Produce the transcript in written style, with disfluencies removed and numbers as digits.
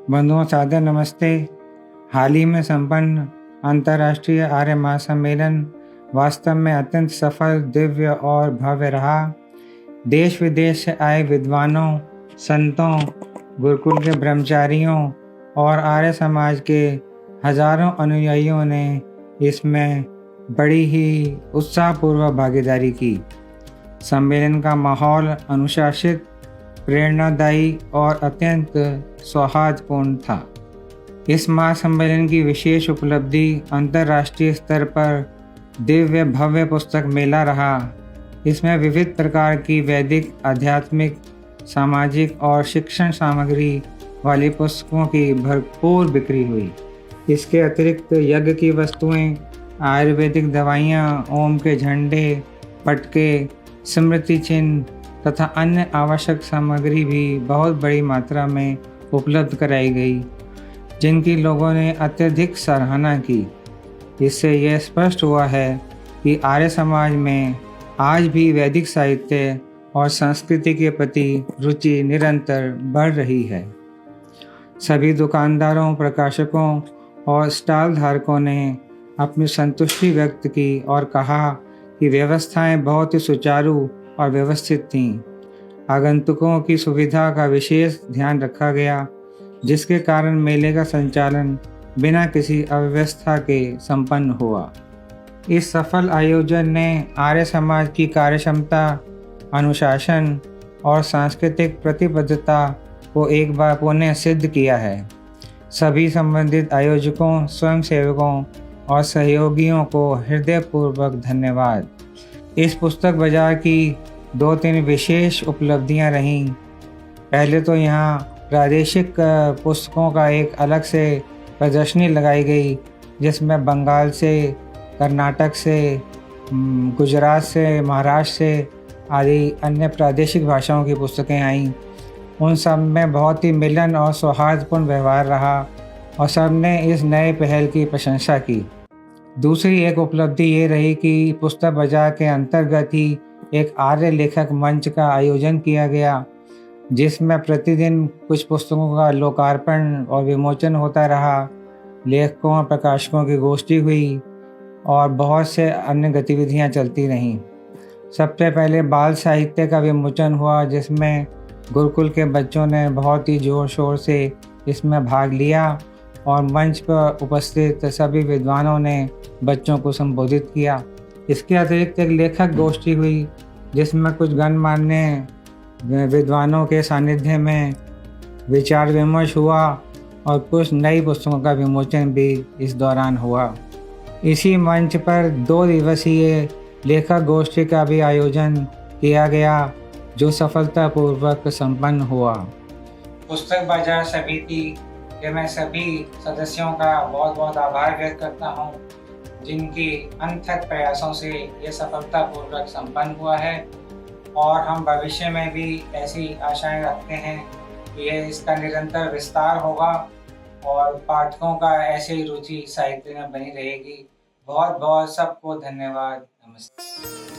बंधुओं सादर नमस्ते। हाल ही में संपन्न अंतर्राष्ट्रीय आर्य महासम्मेलन वास्तव में अत्यंत सफल, दिव्य और भव्य रहा। देश विदेश से आए विद्वानों, संतों, गुरुकुल के ब्रह्मचारियों और आर्य समाज के हजारों अनुयायियों ने इसमें बड़ी ही उत्साहपूर्वक भागीदारी की। सम्मेलन का माहौल अनुशासित, प्रेरणादायी और अत्यंत सौहार्दपूर्ण था। इस महासम्मेलन की विशेष उपलब्धि अंतर्राष्ट्रीय स्तर पर दिव्य भव्य पुस्तक मेला रहा। इसमें विविध प्रकार की वैदिक, आध्यात्मिक, सामाजिक और शिक्षण सामग्री वाली पुस्तकों की भरपूर बिक्री हुई। इसके अतिरिक्त यज्ञ की वस्तुएं, आयुर्वेदिक दवाइयाँ, ओम के झंडे, पटके, स्मृति चिन्ह तथा अन्य आवश्यक सामग्री भी बहुत बड़ी मात्रा में उपलब्ध कराई गई, जिनकी लोगों ने अत्यधिक सराहना की। इससे यह स्पष्ट हुआ है कि आर्य समाज में आज भी वैदिक साहित्य और संस्कृति के प्रति रुचि निरंतर बढ़ रही है। सभी दुकानदारों, प्रकाशकों और स्टॉल धारकों ने अपनी संतुष्टि व्यक्त की और कहा कि व्यवस्थाएं बहुत ही सुचारू और व्यवस्थित थीं। आगंतुकों की सुविधा का विशेष ध्यान रखा गया, जिसके कारण मेले का संचालन बिना किसी अव्यवस्था के संपन्न हुआ। इस सफल आयोजन ने आर्य समाज की कार्यक्षमता, अनुशासन और सांस्कृतिक प्रतिबद्धता को एक बार पुनः सिद्ध किया है। सभी संबंधित आयोजकों, स्वयंसेवकों और सहयोगियों को हृदयपूर्वक धन्यवाद। इस पुस्तक बाजार की 2-3 विशेष उपलब्धियां रहीं। पहले तो यहाँ प्रादेशिक पुस्तकों का एक अलग से प्रदर्शनी लगाई गई, जिसमें बंगाल से, कर्नाटक से, गुजरात से, महाराष्ट्र से आदि अन्य प्रादेशिक भाषाओं की पुस्तकें आईं। उन सब में बहुत ही मिलन और सौहार्दपूर्ण व्यवहार रहा और सब ने इस नए पहल की प्रशंसा की। दूसरी एक उपलब्धि ये रही कि पुस्तक बाजार के अंतर्गत ही एक आर्य लेखक मंच का आयोजन किया गया, जिसमें प्रतिदिन कुछ पुस्तकों का लोकार्पण और विमोचन होता रहा। लेखकों और प्रकाशकों की गोष्ठी हुई और बहुत से अन्य गतिविधियां चलती रहीं। सबसे पहले बाल साहित्य का विमोचन हुआ, जिसमें गुरुकुल के बच्चों ने बहुत ही जोर शोर से इसमें भाग लिया और मंच पर उपस्थित सभी विद्वानों ने बच्चों को संबोधित किया। इसके अतिरिक्त एक लेखक गोष्ठी हुई, जिसमें कुछ गणमान्य विद्वानों के सानिध्य में विचार विमर्श हुआ और कुछ नई पुस्तकों का विमोचन भी इस दौरान हुआ। इसी मंच पर 2 दिवसीय लेखक गोष्ठी का भी आयोजन किया गया, जो सफलतापूर्वक संपन्न हुआ। पुस्तक बाजार समिति के मैं सभी सदस्यों का बहुत बहुत आभार व्यक्त करता हूँ, जिनकी अनथक प्रयासों से ये सफलतापूर्वक संपन्न हुआ है और हम भविष्य में भी ऐसी आशाएं रखते हैं कि ये इसका निरंतर विस्तार होगा और पाठकों का ऐसे ही रुचि साहित्य में बनी रहेगी। बहुत बहुत सबको धन्यवाद। नमस्ते।